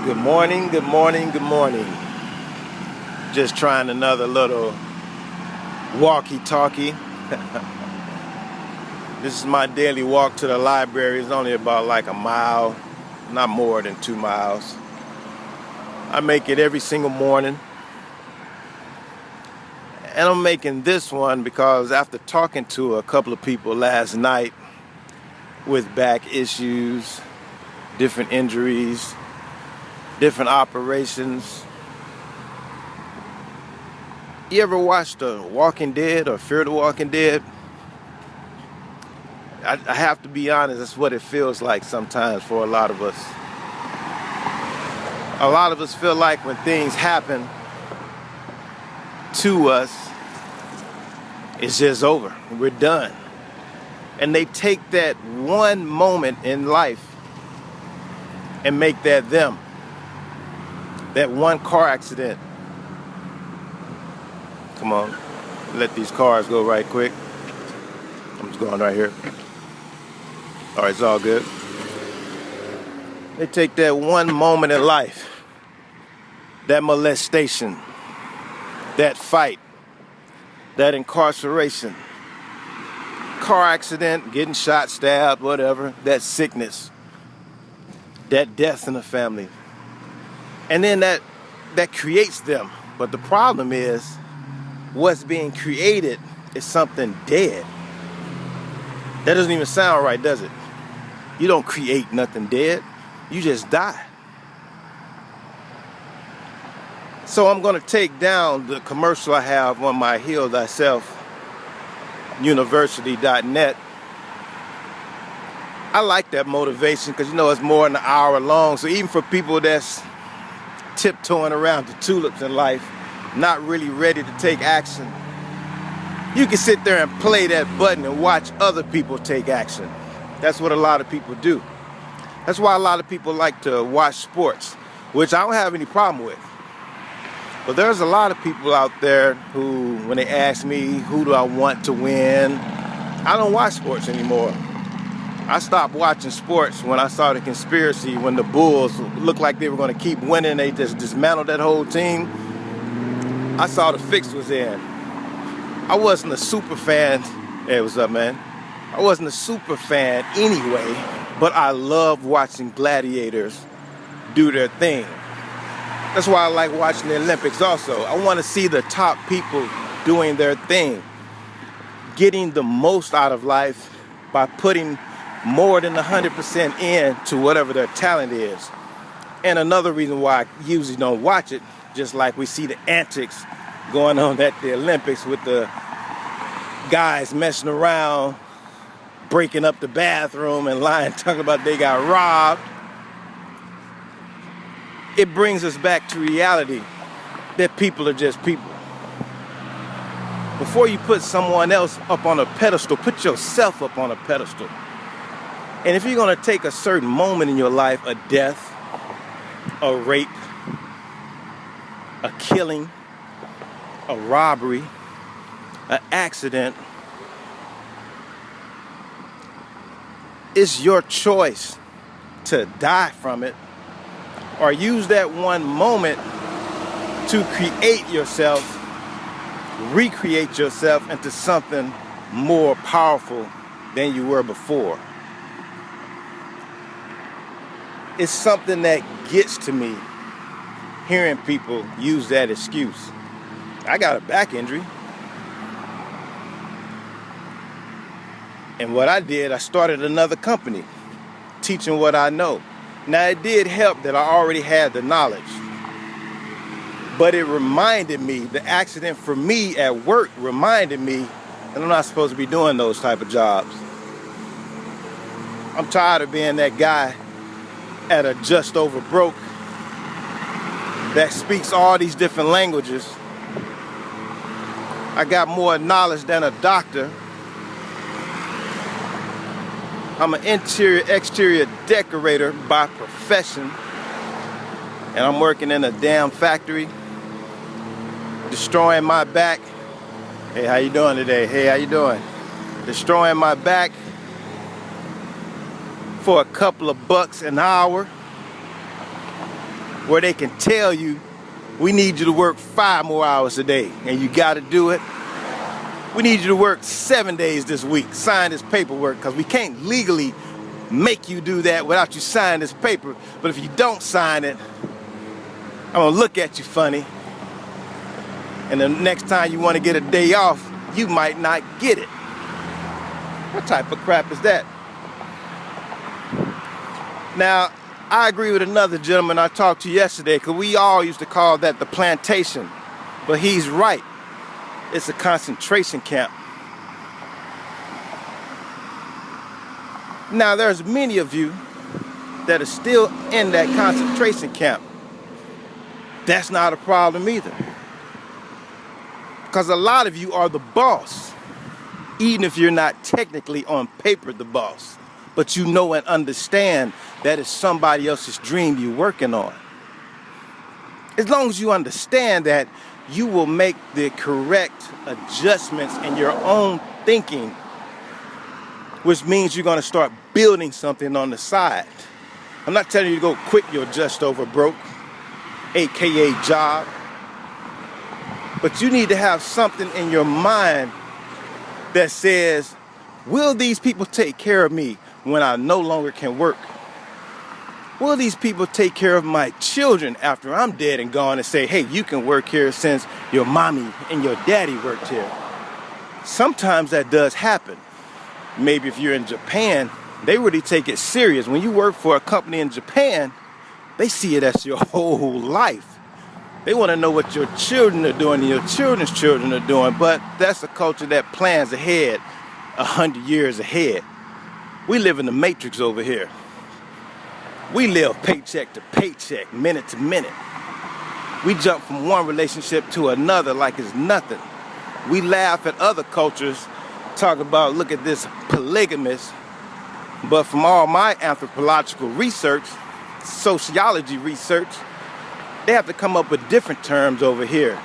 Good morning, good morning, good morning. Just trying another little walkie-talkie. This is my daily walk to the library. It's only about like a mile, not more than 2 miles. I make it every single morning. And I'm making this one because after talking to a couple of people last night with back issues, different injuries, different operations. You ever watched The Walking Dead or Fear the Walking Dead? I have to be honest, that's what it feels like sometimes for a lot of us. A lot of us feel like when things happen to us, it's just over. We're done. And they take that one moment in life and make that them. That one car accident. Come on, let these cars go right quick. I'm just going right here. All right, it's all good. They take that one moment in life, that molestation, that fight, that incarceration, car accident, getting shot, stabbed, whatever, that sickness, that death in the family. And then that creates them. But the problem is, what's being created is something dead. That doesn't even sound right, does it? You don't create nothing dead. You just die. So I'm going to take down the commercial I have on my Heal Thyself University.net. I like that motivation because, it's more than an hour long. So even for people that's tiptoeing around the tulips in life, not really ready to take action, you can sit there and play that button and watch other people take action. That's what a lot of people do. That's why a lot of people like to watch sports, which I don't have any problem with. But there's a lot of people out there who, when they ask me who do I want to win, I don't watch sports anymore. I stopped watching sports when I saw the conspiracy, when the Bulls looked like they were going to keep winning. They just dismantled that whole team. I saw the fix was in. I wasn't a super fan. Hey, what's up, man? I wasn't a super fan anyway, but I love watching gladiators do their thing. That's why I like watching the Olympics also. I want to see the top people doing their thing, getting the most out of life by putting more than 100% in to whatever their talent is. And another reason why I usually don't watch it, just like we see the antics going on at the Olympics with the guys messing around, breaking up the bathroom and lying, talking about they got robbed. It brings us back to reality that people are just people. Before you put someone else up on a pedestal, put yourself up on a pedestal. And if you're going to take a certain moment in your life, a death, a rape, a killing, a robbery, an accident, it's your choice to die from it or use that one moment to create yourself, recreate yourself into something more powerful than you were before. It's something that gets to me hearing people use that excuse. I got a back injury. And what I did, I started another company teaching what I know. Now, it did help that I already had the knowledge. But it reminded me, the accident for me at work reminded me that I'm not supposed to be doing those type of jobs. I'm tired of being that guy at a just over broke that speaks all these different languages. I got more knowledge than a doctor. I'm an exterior decorator by profession, and I'm working in a damn factory, destroying my back. Hey, how you doing today? Hey, how you doing? Destroying my back for a couple of bucks an hour. where they can tell you, we need you to work 5 more hours a day, and you got to do it. We need you to work 7 days this week, sign this paperwork, because we can't legally make you do that without you signing this paper. But if you don't sign it, I'm going to look at you funny. And the next time you want to get a day off, you might not get it. What type of crap is that? Now, I agree with another gentleman I talked to yesterday, because we all used to call that the plantation. But he's right. It's a concentration camp. Now, there's many of you that are still in that concentration camp. That's not a problem either. Because a lot of you are the boss, even if you're not technically on paper the boss. But you know and understand that it's somebody else's dream you're working on. As long as you understand that, you will make the correct adjustments in your own thinking, which means you're going to start building something on the side. I'm not telling you to go quit your just over broke, aka job, but you need to have something in your mind that says, will these people take care of me when I no longer can work? Will these people take care of my children after I'm dead and gone and say, hey, you can work here since your mommy and your daddy worked here? Sometimes that does happen. Maybe if you're in Japan, they really take it serious. When you work for a company in Japan, they see it as your whole life. They want to know what your children are doing and your children's children are doing, but that's a culture that plans ahead 100 years ahead. We live in the matrix over here. We live paycheck to paycheck, minute to minute. We jump from one relationship to another like it's nothing. We laugh at other cultures, talk about, look at this polygamist. But from all my anthropological research, sociology research, they have to come up with different terms over here.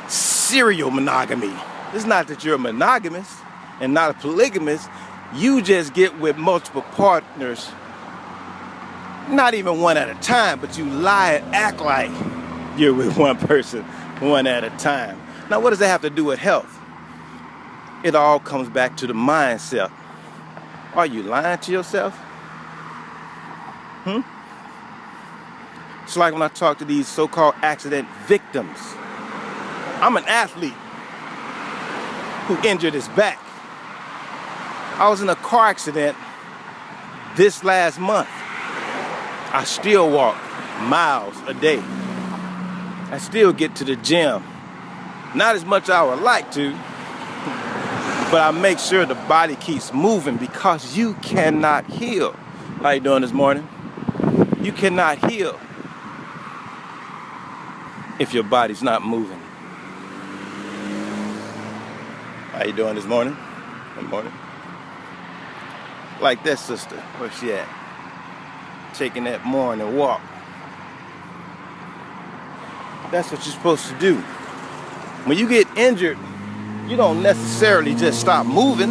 Serial monogamy. It's not that you're a monogamist and not a polygamist. You just get with multiple partners, not even one at a time, but you lie and act like you're with one person, one at a time. Now, what does that have to do with health? It all comes back to the mindset. Are you lying to yourself? It's like when I talk to these so-called accident victims. I'm an athlete who injured his back. I was in a car accident this last month. I still walk miles a day. I still get to the gym. Not as much as I would like to, but I make sure the body keeps moving because you cannot heal. How you doing this morning? You cannot heal if your body's not moving. How you doing this morning? Good morning. Like that sister, where's she at? Taking that morning walk. That's what you're supposed to do. When you get injured, you don't necessarily just stop moving.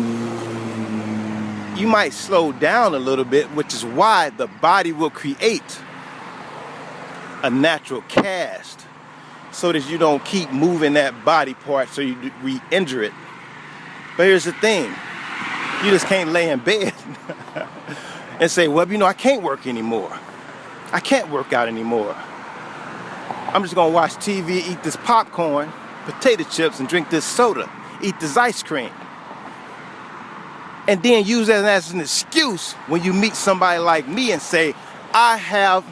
You might slow down a little bit, which is why the body will create a natural cast so that you don't keep moving that body part so you re-injure it. But here's the thing. You just can't lay in bed and say, well, I can't work anymore. I can't work out anymore. I'm just going to watch TV, eat this popcorn, potato chips, and drink this soda, eat this ice cream. And then use that as an excuse when you meet somebody like me and say, I have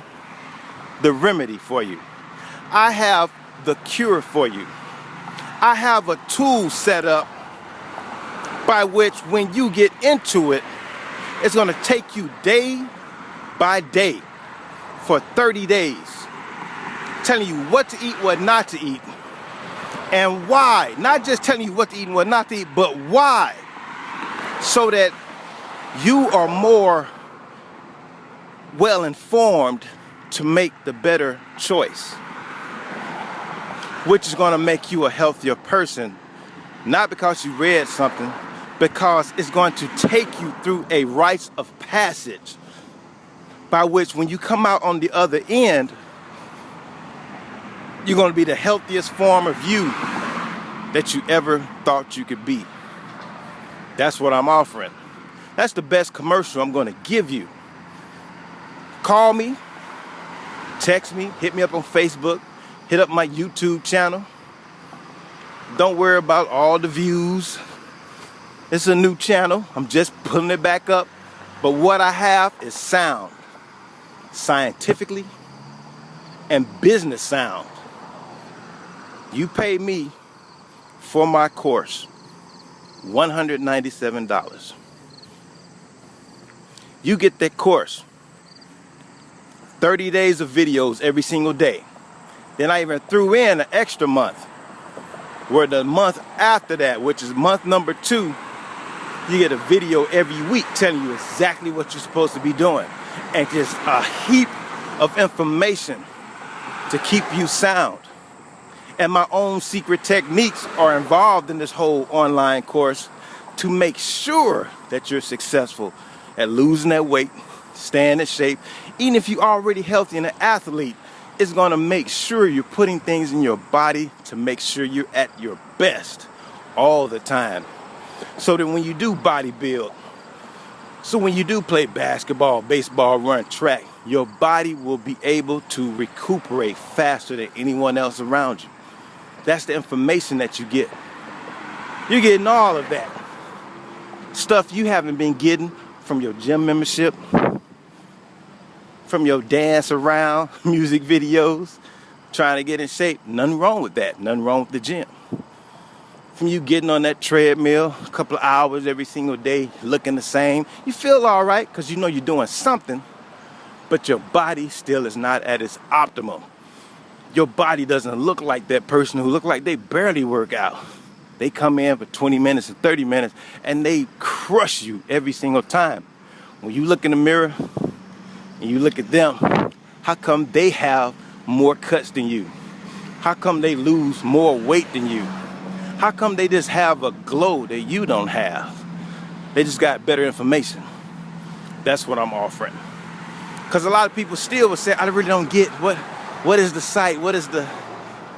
the remedy for you. I have the cure for you. I have a tool set up by which when you get into it, it's going to take you day by day for 30 days, telling you what to eat, what not to eat, and why. Not just telling you what to eat and what not to eat, but why. So that you are more well informed to make the better choice, which is going to make you a healthier person, not because you read something, because it's going to take you through a rites of passage by which when you come out on the other end, You're going to be the healthiest form of you that you ever thought you could be. That's what I'm offering. That's the best commercial I'm going to give you. Call me, text me, hit me up on Facebook, hit up my YouTube channel. Don't worry about all the views. It's a new channel. I'm just putting it back up. But what I have is sound, scientifically and business sound. You pay me for my course $197. You get that course, 30 days of videos every single day. Then I even threw in an extra month, where the month after that, which is month number 2, you get a video every week telling you exactly what you're supposed to be doing, and just a heap of information to keep you sound. And my own secret techniques are involved in this whole online course to make sure that you're successful at losing that weight, staying in shape. Even if you're already healthy and an athlete, it's going to make sure you're putting things in your body to make sure you're at your best all the time. So that when you do bodybuild, so when you do play basketball, baseball, run track, your body will be able to recuperate faster than anyone else around you. That's the information that you get. You're getting all of that. Stuff you haven't been getting from your gym membership, from your dance around, music videos, trying to get in shape. Nothing wrong with that. Nothing wrong with the gym. From you getting on that treadmill a couple of hours every single day, looking the same. You feel all right because you know you're doing something, but your body still is not at its optimum. Your body doesn't look like that person who look like they barely work out. They come in for 20 minutes and 30 minutes and they crush you every single time. When you look in the mirror and you look at them, how come they have more cuts than you? How come they lose more weight than you? How come they just have a glow that you don't have? They just got better information. That's what I'm offering. Because a lot of people still will say, I really don't get what is the sight? What is the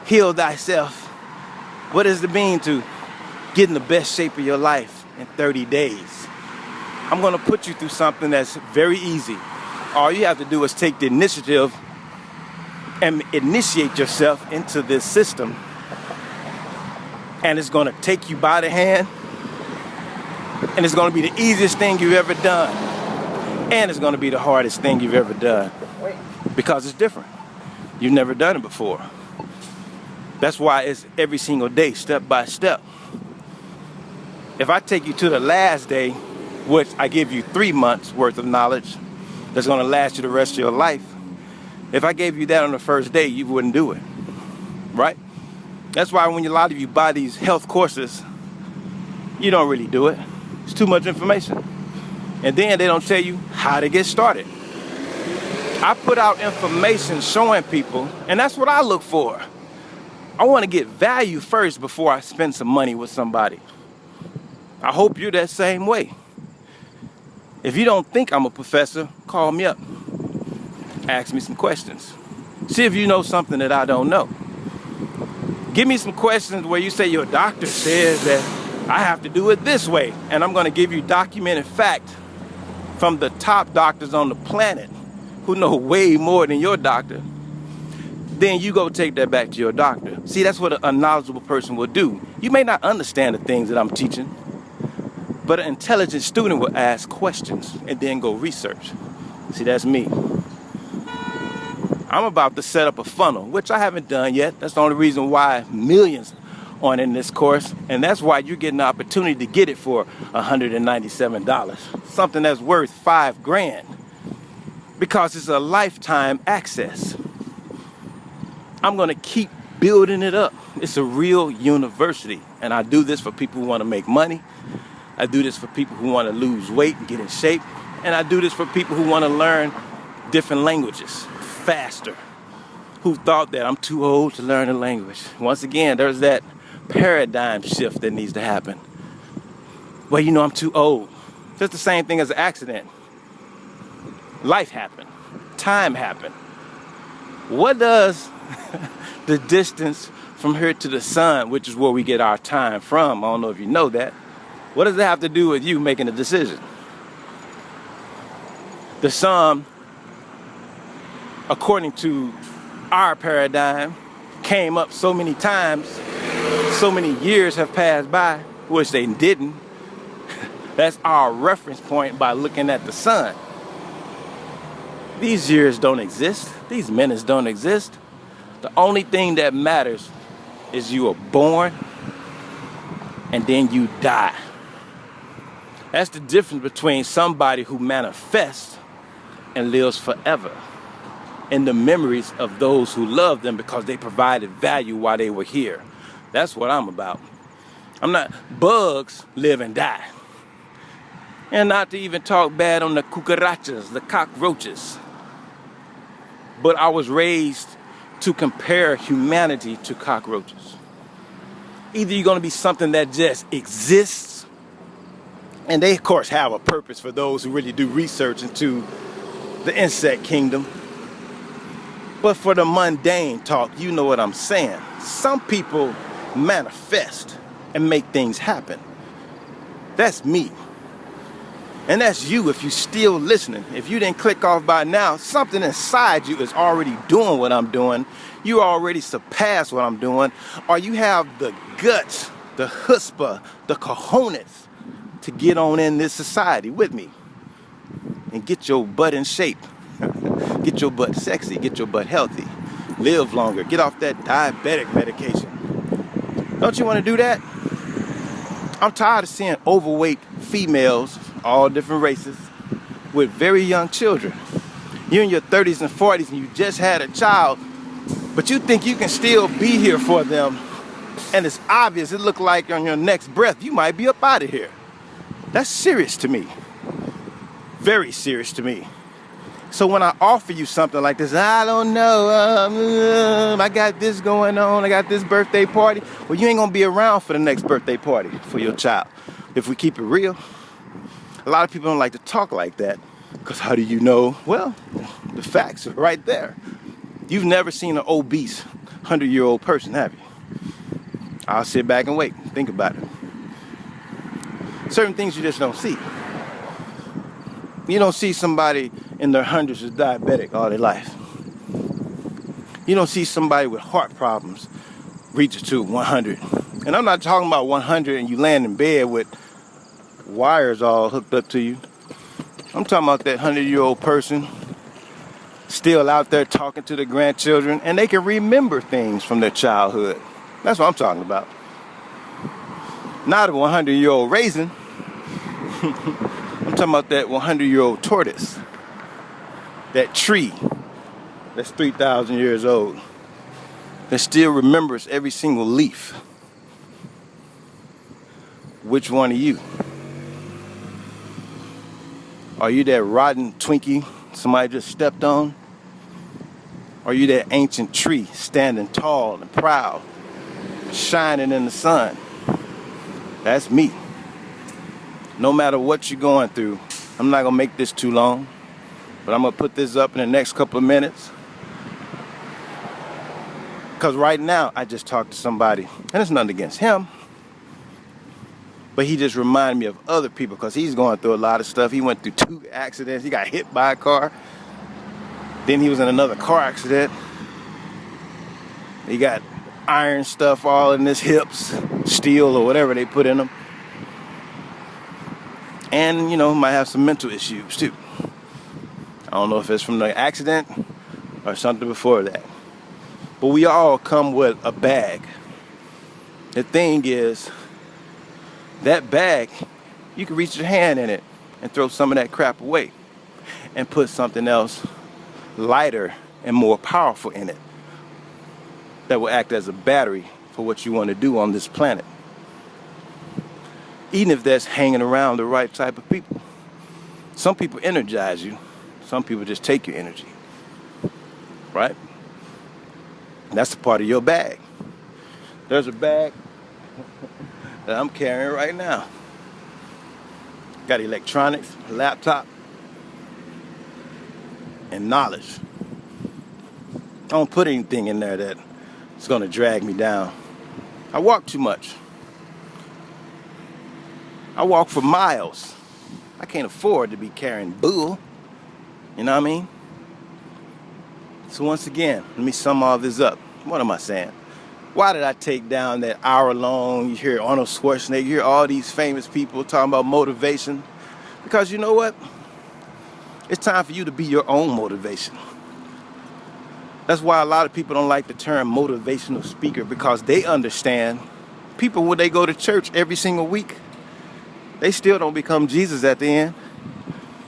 heal thyself? What does it mean to get in the best shape of your life in 30 days? I'm going to put you through something that's very easy. All you have to do is take the initiative and initiate yourself into this system. And it's going to take you by the hand. And it's going to be the easiest thing you've ever done. And it's going to be the hardest thing you've ever done. Because it's different. You've never done it before. That's why it's every single day, step by step. If I take you to the last day, which I give you 3 months worth of knowledge that's going to last you the rest of your life, if I gave you that on the first day, you wouldn't do it, right? That's why when a lot of you buy these health courses, you don't really do it. It's too much information. And then they don't tell you how to get started. I put out information showing people, and that's what I look for. I want to get value first before I spend some money with somebody. I hope you're that same way. If you don't think I'm a professor, call me up. Ask me some questions. See if you know something that I don't know. Give me some questions where you say your doctor says that I have to do it this way. And I'm going to give you documented fact from the top doctors on the planet who know way more than your doctor. Then you go take that back to your doctor. See, that's what a knowledgeable person will do. You may not understand the things that I'm teaching, but an intelligent student will ask questions and then go research. See, that's me. I'm about to set up a funnel, which I haven't done yet. That's the only reason why millions on in this course. And that's why you're getting the opportunity to get it for $197. Something that's worth $5,000. Because it's a lifetime access. I'm going to keep building it up. It's a real university. And I do this for people who want to make money. I do this for people who want to lose weight and get in shape. And I do this for people who want to learn different languages faster. Who thought that I'm too old to learn a language. Once again, there's that paradigm shift that needs to happen. Well, you know, I'm too old. Just the same thing as an accident. Life happened. Time happened. What does the distance from here to the sun, which is where we get our time from, I don't know if you know that, what does it have to do with you making a decision? The sun, according to our paradigm, came up so many times, so many years have passed by, which they didn't. That's our reference point by looking at the sun. These years don't exist. These minutes don't exist. The only thing that matters is you are born and then you die. That's the difference between somebody who manifests and lives forever in the memories of those who love them because they provided value while they were here. That's what I'm about. I'm not, bugs live and die. And not to even talk bad on the cucarachas, the cockroaches. But I was raised to compare humanity to cockroaches. Either you're going to be something that just exists, and they of course have a purpose for those who really do research into the insect kingdom. But for the mundane talk, you know what I'm saying. Some people manifest and make things happen. That's me. And that's you if you're still listening. If you didn't click off by now, something inside you is already doing what I'm doing. You already surpassed what I'm doing. Or you have the guts, the chutzpah, the cojones to get on in this society with me. And get your butt in shape. Get your butt sexy. Get your butt healthy. Live longer. Get off that diabetic medication. Don't you want to do that? I'm tired of seeing overweight females, all different races, with very young children. You're in your 30s and 40s and you just had a child, but you think you can still be here for them, and it's obvious, it look like on your next breath you might be up out of here. That's serious to me. Very serious to me. So when I offer you something like this, I don't know, I got this going on, I got this birthday party. Well, you ain't gonna be around for the next birthday party for your child. If we keep it real, a lot of people don't like to talk like that, because how do you know? Well, the facts are right there. You've never seen an obese 100-year-old person, have you? I'll sit back and wait, think about it. Certain things you just don't see. You don't see somebody in their hundreds is diabetic all their life. You don't see somebody with heart problems reach to 100. And I'm not talking about 100 and you land in bed with wires all hooked up to you. I'm talking about that 100-year-old person still out there talking to the grandchildren, and they can remember things from their childhood. That's what I'm talking about. Not a 100-year-old raisin. I'm talking about that 100-year-old tortoise. That tree that's 3,000 years old. That still remembers every single leaf. Which one are you? Are you that rotten Twinkie somebody just stepped on? Are you that ancient tree standing tall and proud, shining in the sun? That's me. No matter what you're going through, I'm not gonna make this too long, but I'm gonna put this up in the next couple of minutes. Because right now, I just talked to somebody, and it's nothing against him, but he just reminded me of other people because he's going through a lot of stuff. He went through 2 accidents. He got hit by a car. Then he was in another car accident. He got iron stuff all in his hips, steel or whatever they put in them. And, you know, might have some mental issues too. I don't know if it's from the accident or something before that. But we all come with a bag. The thing is, that bag, you can reach your hand in it and throw some of that crap away and put something else lighter and more powerful in it that will act as a battery for what you want to do on this planet. Even if that's hanging around the right type of people. Some people energize you. Some people just take your energy. Right? And that's a part of your bag. There's a bag that I'm carrying right now. Got electronics, a laptop, and knowledge. I don't put anything in there that's going to drag me down. I walk too much. I walk for miles. I can't afford to be carrying bull. You know what I mean? So once again, let me sum all this up. What am I saying? Why did I take down that hour long? You hear Arnold Schwarzenegger, you hear all these famous people talking about motivation. Because you know what? It's time for you to be your own motivation. That's why a lot of people don't like the term motivational speaker, because they understand people, when they go to church every single week, they still don't become Jesus at the end.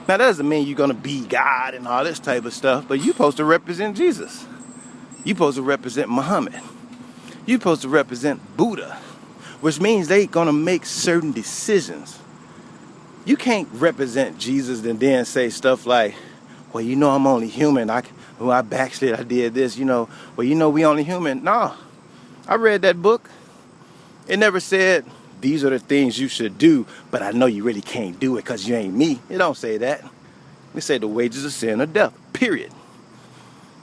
Now, that doesn't mean you're going to be God and all this type of stuff, but you're supposed to represent Jesus. You're supposed to represent Muhammad. You're supposed to represent Buddha, which means they're going to make certain decisions. You can't represent Jesus and then say stuff like, well, you know, I'm only human. When I backslid, I did this, well, we only human. No, I read that book. It never said, these are the things you should do, but I know you really can't do it because you ain't me. It don't say that. It say the wages of sin are death, period.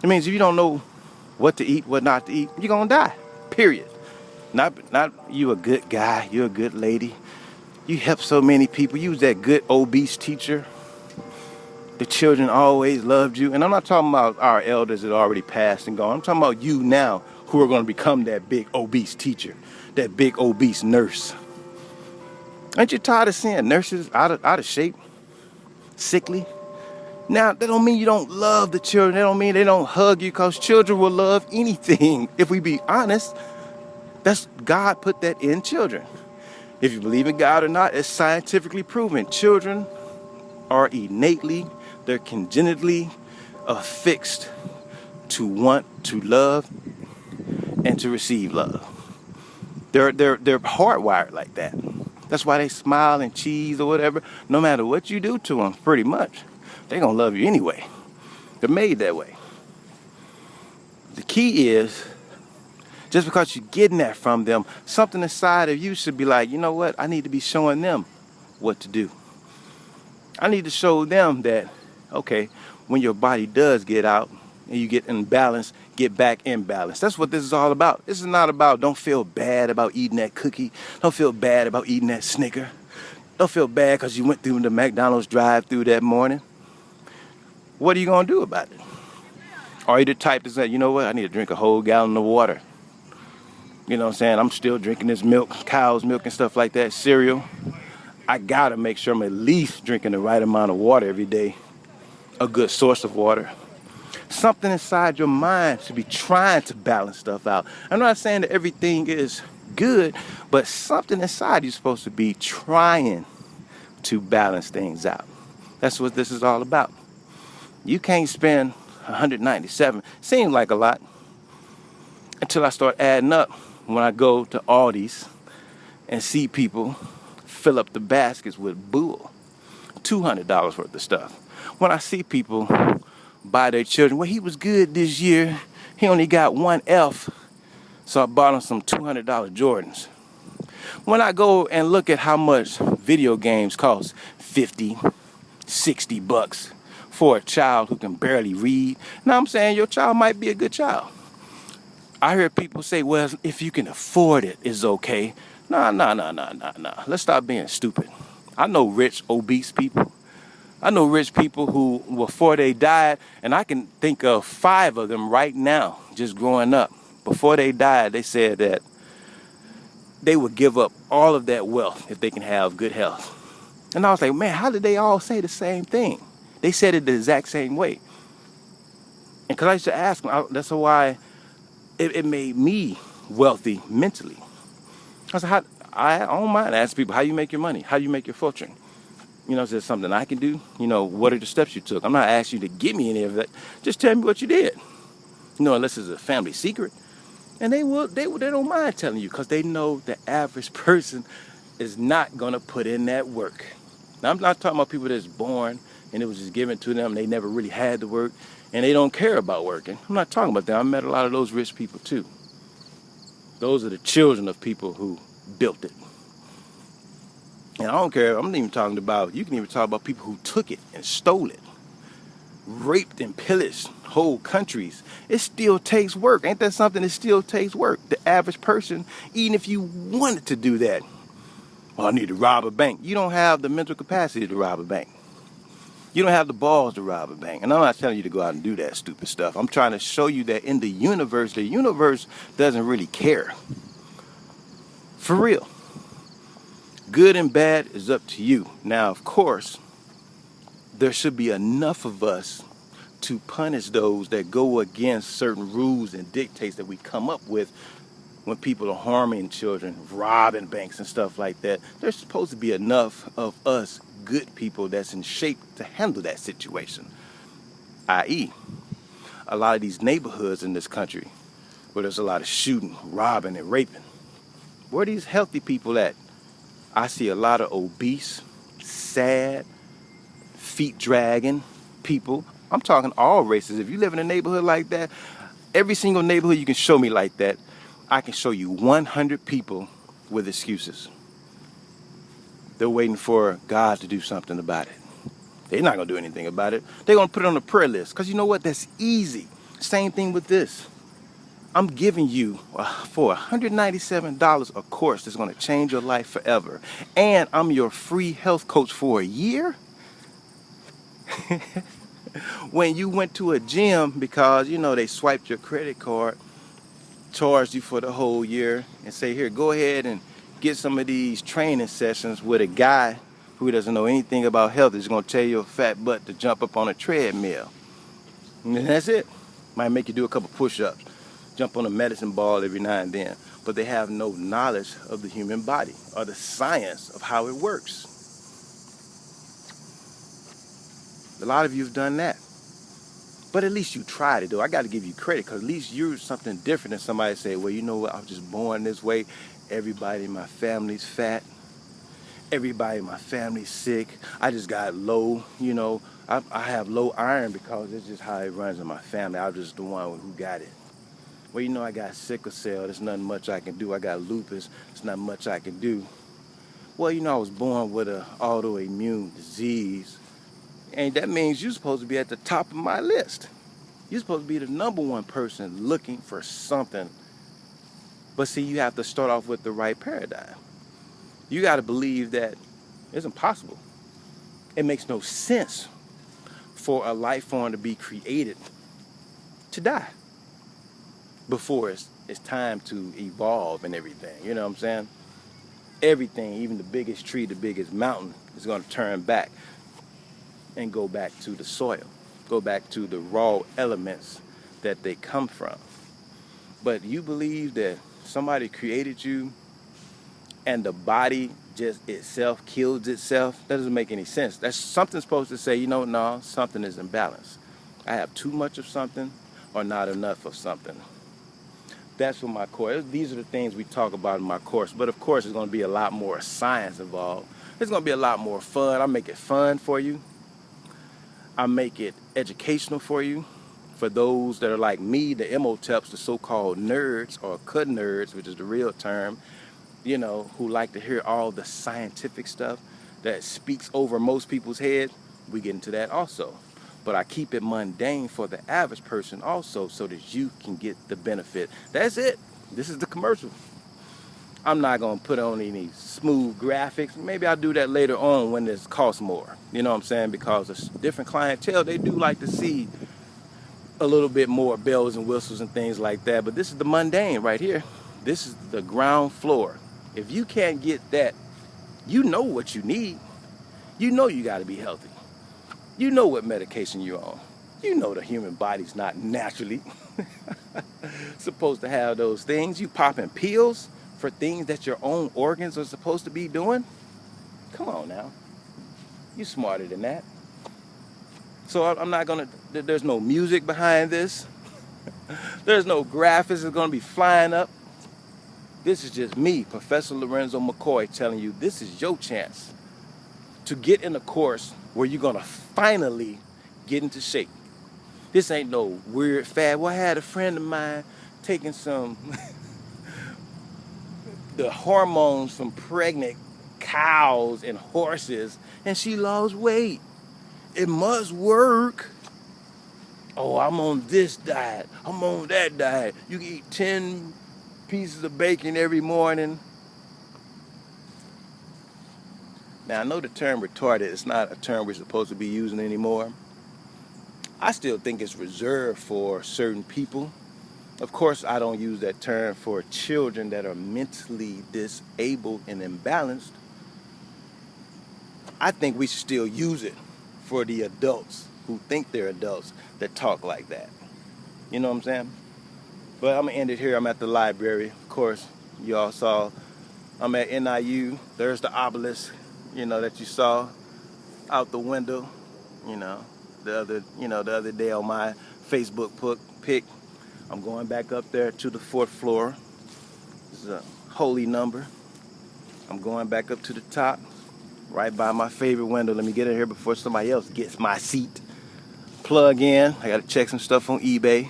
It means if you don't know what to eat, what not to eat, you're going to die, period. Not you a good guy, you're a good lady. You help so many people. You was that good obese teacher. The children always loved you. And I'm not talking about our elders that already passed and gone. I'm talking about you now who are going to become that big obese teacher, that big obese nurse. Aren't you tired of seeing nurses out of shape, sickly? Now, that don't mean you don't love the children. That don't mean they don't hug you, because children will love anything. If we be honest, that's God put that in children. If you believe in God or not, it's scientifically proven. Children are innately, they're congenitally affixed to want to love and to receive love. They're hardwired like that. That's why they smile and cheese or whatever. No matter what you do to them, pretty much, they're going to love you anyway. They're made that way. The key is, just because you're getting that from them, something inside of you should be like, you know what? I need to be showing them what to do. I need to show them that, okay, when your body does get out and you get in balance, get back in balance. That's what this is all about. This is not about, don't feel bad about eating that cookie. Don't feel bad about eating that Snicker. Don't feel bad because you went through the McDonald's drive-thru that morning. What are you going to do about it? Are you the type to say, you know what, I need to drink a whole gallon of water? You know what I'm saying? I'm still drinking this milk, cow's milk and stuff like that, cereal. I got to make sure I'm at least drinking the right amount of water every day, a good source of water. Something inside your mind should be trying to balance stuff out. I'm not saying that everything is good, but something inside you're supposed to be trying to balance things out. That's what this is all about. You can't spend 197, seems like a lot, until I start adding up when I go to Aldi's and see people fill up the baskets with bull, $200 worth of stuff. When I see people buy their children, well, he was good this year, he only got one F, so I bought him some $200 Jordans. When I go and look at how much video games cost, 50, 60 bucks for a child who can barely read. Now I'm saying your child might be a good child. I hear people say, well, if you can afford it, it's okay. Nah. Let's stop being stupid. I know rich, obese people. I know rich people who, before they died, and I can think of 5 of them right now, just growing up. Before they died, they said that they would give up all of that wealth if they can have good health. And I was like, man, how did they all say the same thing? They said it the exact same way. And because I used to ask them, that's why it made me wealthy mentally. I said, I don't mind asking people, how you make your money? How you make your fortune? Is there something I can do? What are the steps you took? I'm not asking you to give me any of that. Just tell me what you did. Unless it's a family secret. And they don't mind telling you, because they know the average person is not going to put in that work. Now, I'm not talking about people that's born and it was just given to them. They never really had to work and they don't care about working. I'm not talking about that. I met a lot of those rich people too. Those are the children of people who built it. And I don't care. I'm not even talking about, you can even talk about people who took it and stole it, raped and pillaged whole countries. It still takes work. Ain't that something? It still takes work. The average person, even if you wanted to do that, well, I need to rob a bank. You don't have the mental capacity to rob a bank. You don't have the balls to rob a bank. And I'm not telling you to go out and do that stupid stuff. I'm trying to show you that in the universe doesn't really care. For real. Good and bad is up to you. Now, of course, there should be enough of us to punish those that go against certain rules and dictates that we come up with when people are harming children, robbing banks and stuff like that. There's supposed to be enough of us good people that's in shape to handle that situation. I.e., a lot of these neighborhoods in this country where there's a lot of shooting, robbing, and raping. Where are these healthy people at? I see a lot of obese, sad, feet dragging people. I'm talking all races. If you live in a neighborhood like that, every single neighborhood you can show me like that, I can show you 100 people with excuses. They're waiting for God to do something about it. They're not going to do anything about it. They're going to put it on a prayer list. Because you know what? That's easy. Same thing with this. I'm giving you for $197 a course that's going to change your life forever. And I'm your free health coach for a year. When you went to a gym because, you know, they swiped your credit card, charged you for the whole year, and say, here, go ahead and get some of these training sessions with a guy who doesn't know anything about health is going to tell your fat butt to jump up on a treadmill. And that's it. Might make you do a couple push-ups, jump on a medicine ball every now and then. But they have no knowledge of the human body or the science of how it works. A lot of you have done that. But at least you tried it, though. I got to give you credit because at least you're something different than somebody say, well, you know what? I was just born this way. Everybody in my family's fat. Everybody in my family's sick. I just got low, you know. I have low iron because it's just how it runs in my family. I was just the one who got it. Well, you know, I got sickle cell. There's nothing much I can do. I got lupus. There's not much I can do. Well, you know, I was born with an autoimmune disease. And that means you're supposed to be at the top of my list. You're supposed to be the number one person looking for something. But see, you have to start off with the right paradigm. You got to believe that it's impossible. It makes no sense for a life form to be created to die before it's time to evolve and everything. You know what I'm saying? Everything, even the biggest tree, the biggest mountain, is going to turn back and go back to the soil, go back to the raw elements that they come from. But you believe that somebody created you and the body just itself kills itself? That doesn't make any sense. That's something supposed to say, you know, no, something is imbalanced. I have too much of something or not enough of something. That's what my course, these are the things we talk about in my course. But of course, there's going to be a lot more science involved. There's going to be a lot more fun. I make it fun for you. I make it educational for you. For those that are like me, the MOTEPs, the so-called nerds or cut nerds, which is the real term, you know, who like to hear all the scientific stuff that speaks over most people's heads, we get into that also. But I keep it mundane for the average person also so that you can get the benefit. That's it. This is the commercial. I'm not going to put on any smooth graphics. Maybe I'll do that later on when this costs more. You know what I'm saying? Because a different clientele, they do like to see a little bit more bells and whistles and things like that. But this is the mundane right here. This is the ground floor. If you can't get that, you know what you need. You know you got to be healthy. You know what medication you're on. You know the human body's not naturally supposed to have those things. You popping pills for things that your own organs are supposed to be doing? Come on now. You're smarter than that. So I'm not going to, there's no music behind this. There's no graphics that's going to be flying up. This is just me, Professor Lorenzo McCoy, telling you this is your chance to get in a course where you're going to finally get into shape. This ain't no weird fad. Well, I had a friend of mine taking some the hormones from pregnant cows and horses, and she lost weight. It must work. Oh, I'm on this diet. I'm on that diet. You can eat 10 pieces of bacon every morning. Now, I know the term retarded is not a term we're supposed to be using anymore. I still think it's reserved for certain people. Of course, I don't use that term for children that are mentally disabled and imbalanced. I think we should still use it for the adults who think they're adults that talk like that. You know what I'm saying? But I'm going to end it here. I'm at the library. Of course, you all saw I'm at NIU. There's the obelisk, that you saw out the window, the other day on my Facebook pic. I'm going back up there to the 4th floor. This is a holy number. I'm going back up to the top, right by my favorite window. Let me get in here before somebody else gets my seat. Plug in. I got to check some stuff on eBay.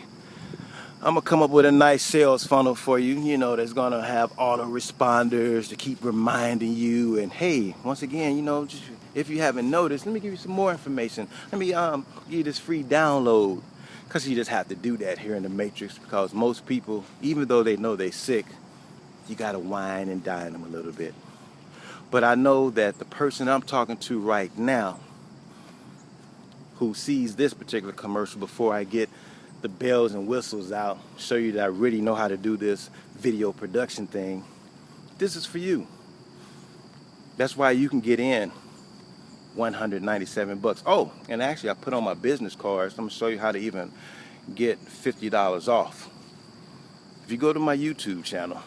I'm going to come up with a nice sales funnel for you, that's going to have autoresponders to keep reminding you. And hey, once again, just, if you haven't noticed, let me give you some more information. Let me give you this free download. Because you just have to do that here in the Matrix, because most people, even though they know they're sick, you got to wine and dine them a little bit. But I know that the person I'm talking to right now, who sees this particular commercial before I get the bells and whistles out, show you that I really know how to do this video production thing, this is for you. That's why you can get in $197. Oh, and actually I put on my business cards. I'm going to show you how to even get $50 off. If you go to my YouTube channel,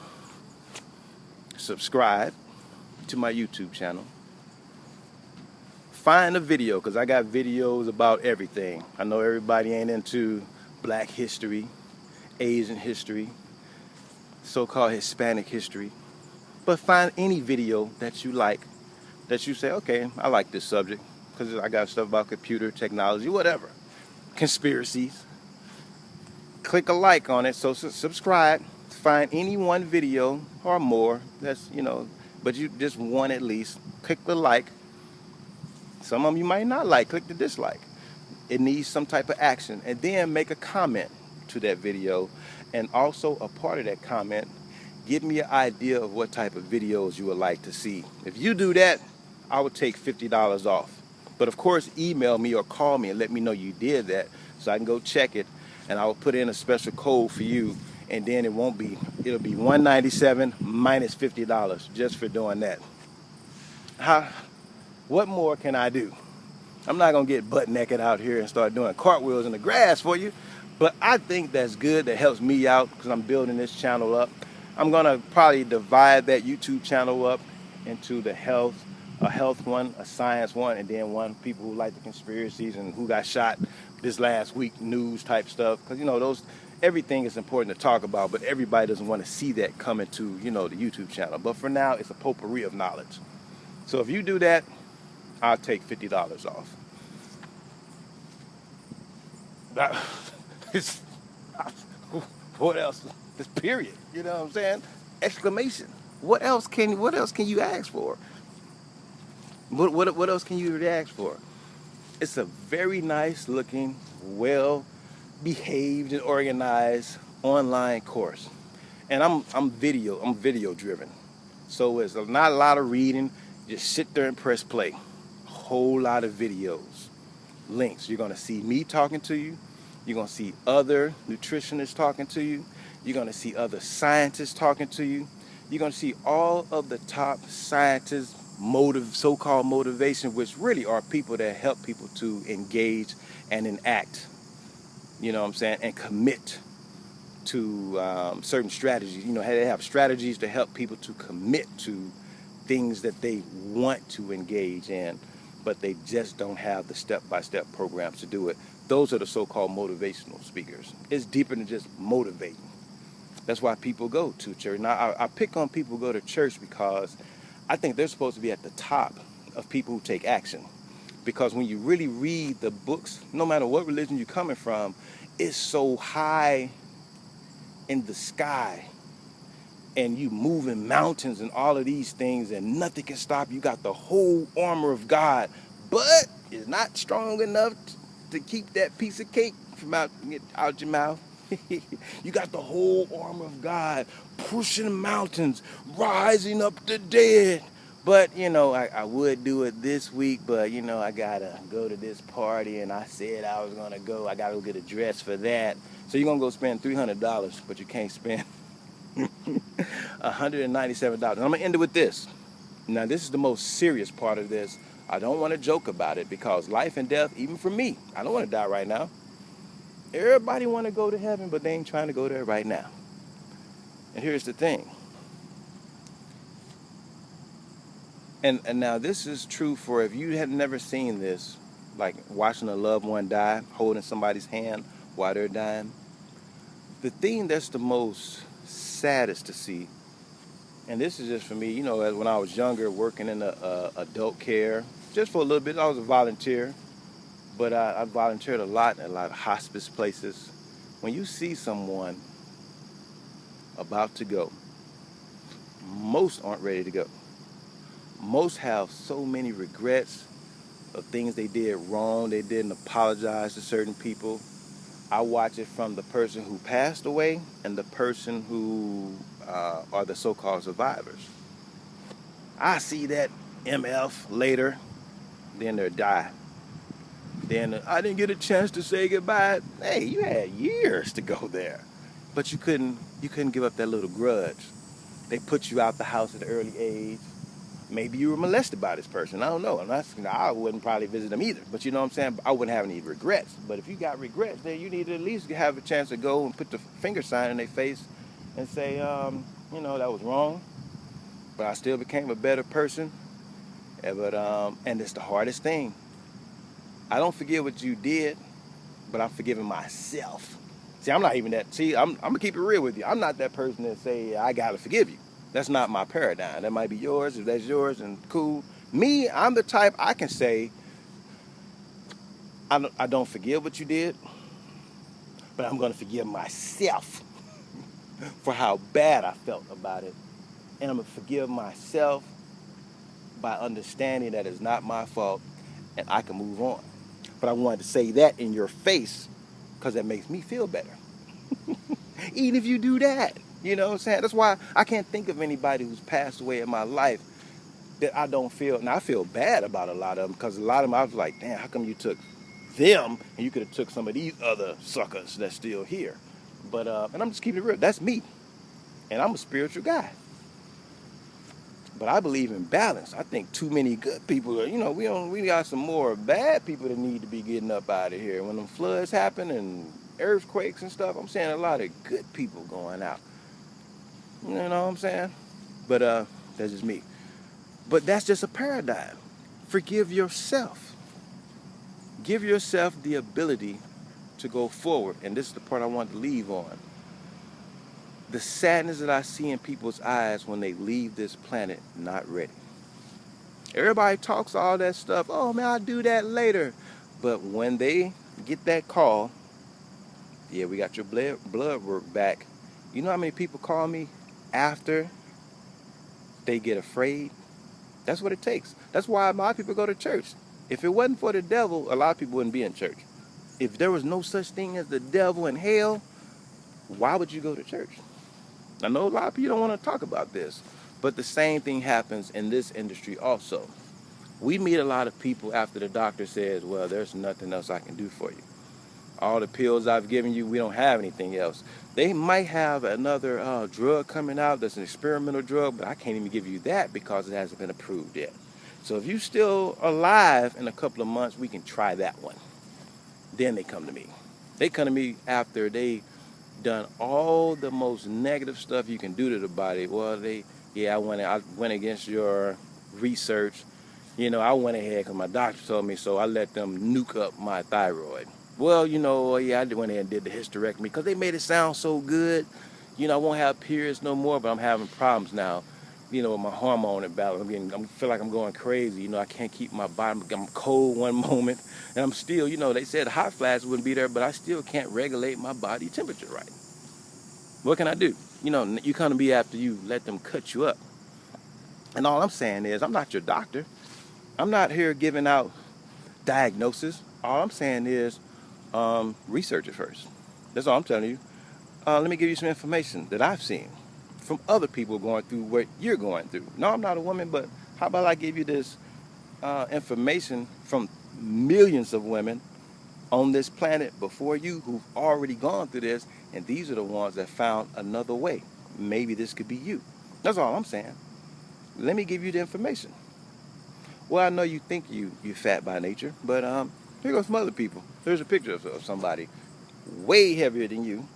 subscribe to my YouTube channel, find a video, because I got videos about everything. I know everybody ain't into Black history, Asian history, so-called Hispanic history, but find any video that you like, that you say, okay, I like this subject, because I got stuff about computer technology, whatever, conspiracies. Click a like on it, so subscribe, find any one video or more, that's, but you just one at least, click the like. Some of them you might not like, click the dislike. It needs some type of action, and then make a comment to that video, and also a part of that comment, give me an idea of what type of videos you would like to see. If you do that, I would take $50 off. But of course, email me or call me and let me know you did that, so I can go check it, and I will put in a special code for you, and then it'll be $197 minus $50 just for doing that. What more can I do? I'm not gonna get butt naked out here and start doing cartwheels in the grass for you, but I think that's good. That helps me out because I'm building this channel up. I'm gonna probably divide that YouTube channel up into a health one, a science one, and then one people who like the conspiracies and who got shot this last week, news type stuff. Because everything is important to talk about, but everybody doesn't want to see that coming to the YouTube channel. But for now, it's a potpourri of knowledge. So if you do that, I'll take $50 off. What else? This period. You know what I'm saying? Exclamation. What else can you ask for? What else can you really ask for? It's a very nice looking, well behaved and organized online course. And I'm video driven. So it's not a lot of reading. Just sit there and press play. A whole lot of videos. Links. You're gonna see me talking to you. You're gonna see other nutritionists talking to you. You're gonna see other scientists talking to you. You're gonna see all of the top scientists, so-called motivation, which really are people that help people to engage and enact, you know what I'm saying, and commit to certain strategies. They have strategies to help people to commit to things that they want to engage in, but they just don't have the step-by-step programs to do it. Those are the so-called motivational speakers. It's deeper than just motivating. That's why people go to church. Now, I pick on people who go to church because I think they're supposed to be at the top of people who take action. Because when you really read the books, no matter what religion you're coming from, it's so high in the sky. And you moving mountains and all of these things, and nothing can stop you. You got the whole armor of God, but it's not strong enough to keep that piece of cake from out your mouth. You got the whole armor of God, pushing mountains, rising up the dead. But, I would do it this week, but, I got to go to this party, and I said I was going to go. I got to go get a dress for that. So you're going to go spend $300, but you can't spend $197. And I'm going to end it with this. Now, this is the most serious part of this. I don't want to joke about it because life and death, even for me, I don't want to die right now. Everybody want to go to heaven, but they ain't trying to go there right now. And here's the thing. And now this is true for if you have never seen this, like watching a loved one die, holding somebody's hand while they're dying. The thing that's the most saddest to see, and this is just for me, when I was younger, working in adult care, just for a little bit, I was a volunteer, but I volunteered a lot of hospice places. When you see someone about to go, most aren't ready to go. Most have so many regrets of things they did wrong. They didn't apologize to certain people. I watch it from the person who passed away and the person who are the so-called survivors. I see that MF later, then they'll die. Then I didn't get a chance to say goodbye. Hey, you had years to go there, but you couldn't give up that little grudge. They put you out the house at an early age. Maybe you were molested by this person. I don't know. I wouldn't probably visit them either. But you know what I'm saying? I wouldn't have any regrets. But if you got regrets, then you need to at least have a chance to go and put the finger sign in their face and say, that was wrong. But I still became a better person. And it's the hardest thing. I don't forget what you did, but I'm forgiving myself. See, I'm not even that. See, I'm going to keep it real with you. I'm not that person that say, I got to forgive you. That's not my paradigm. That might be yours. If that's yours, and cool. Me, I'm the type I can say, I don't forgive what you did, but I'm going to forgive myself for how bad I felt about it. And I'm going to forgive myself by understanding that it's not my fault and I can move on. But I wanted to say that in your face because that makes me feel better. Even if you do that. You know what I'm saying? That's why I can't think of anybody who's passed away in my life that I don't feel. And I feel bad about a lot of them because a lot of them I was like, damn, how come you took them and you could have took some of these other suckers that's still here? But, and I'm just keeping it real. That's me. And I'm a spiritual guy. But I believe in balance. I think too many good people are, we got some more bad people that need to be getting up out of here. When them floods happen and earthquakes and stuff, I'm saying a lot of good people going out. You know what I'm saying? But that's just me. But that's just a paradigm. Forgive yourself. Give yourself the ability to go forward. And this is the part I want to leave on. The sadness that I see in people's eyes when they leave this planet not ready. Everybody talks all that stuff. Oh, man, I'll do that later. But when they get that call, yeah, we got your blood work back. You know how many people call me after they get afraid? That's what it takes. That's why a lot of people go to church. If it wasn't for the devil, a lot of people wouldn't be in church. If there was no such thing as the devil and hell, why would you go to church? I know a lot of people don't want to talk about this, but the same thing happens in this industry also. We meet a lot of people after the doctor says, well, there's nothing else I can do for you. All the pills I've given you, we don't have anything else. They might have another drug coming out that's an experimental drug, but I can't even give you that because it hasn't been approved yet. So if you're still alive in a couple of months, we can try that one. Then they come to me. They come to me after they done all the most negative stuff you can do to the body. Well, I went against your research. I went ahead because my doctor told me so. I let them nuke up my thyroid. Well, I went ahead and did the hysterectomy because they made it sound so good. I won't have periods no more, but I'm having problems now, with my hormone imbalance. I feel like I'm going crazy. I can't keep my body. I'm cold one moment, and I'm still, they said hot flashes wouldn't be there, but I still can't regulate my body temperature right. What can I do? You come to me after you let them cut you up. And all I'm saying is, I'm not your doctor. I'm not here giving out diagnosis. All I'm saying is, research it first. That's all I'm telling you. Let me give you some information that I've seen from other people going through what you're going through. No, I'm not a woman, but how about I give you this information from millions of women on this planet before you who've already gone through this, and these are the ones that found another way. Maybe this could be you. That's all I'm saying. Let me give you the information. Well, I know you think you're fat by nature, but here goes some other people. Here's a picture of somebody way heavier than you,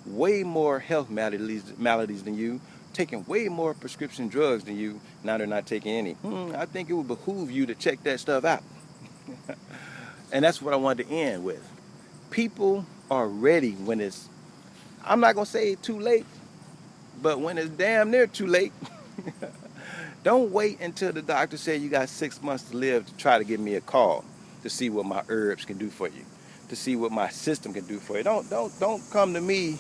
way more health maladies than you, taking way more prescription drugs than you. Now they're not taking any. I think it would behoove you to check that stuff out. And that's what I wanted to end with. People are ready when it's, I'm not going to say too late, but when it's damn near too late. Don't wait until the doctor said you got 6 months to live to try to give me a call to see what my herbs can do for you, to see what my system can do for you. Don't come to me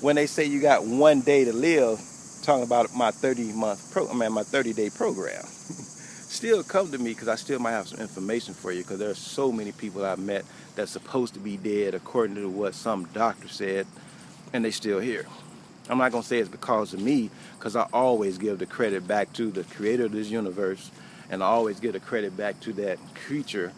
when they say you got 1 day to live talking about my 30-day program. Still come to me, because I still might have some information for you, because there are so many people I've met that's supposed to be dead according to what some doctor said, and they still here. I'm not going to say it's because of me, because I always give the credit back to the creator of this universe, and I always give the credit back to that creature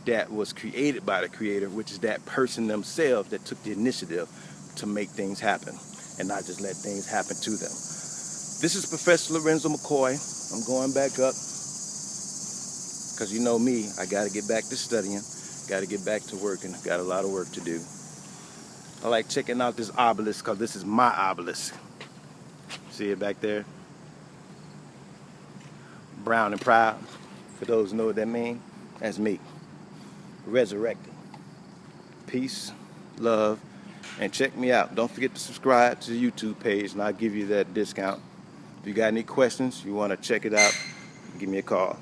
that was created by the creator, which is that person themselves that took the initiative to make things happen and not just let things happen to them. This is Professor Lorenzo McCoy. I'm going back up because you know me, I got to get back to studying, got to get back to working, got a lot of work to do. I like checking out this obelisk because this is my obelisk. See it back there? Brown and proud. For those who know what that means, that's me. Resurrected. Peace, love, and check me out. Don't forget to subscribe to the YouTube page, and I'll give you that discount. If you got any questions, you want to check it out, give me a call.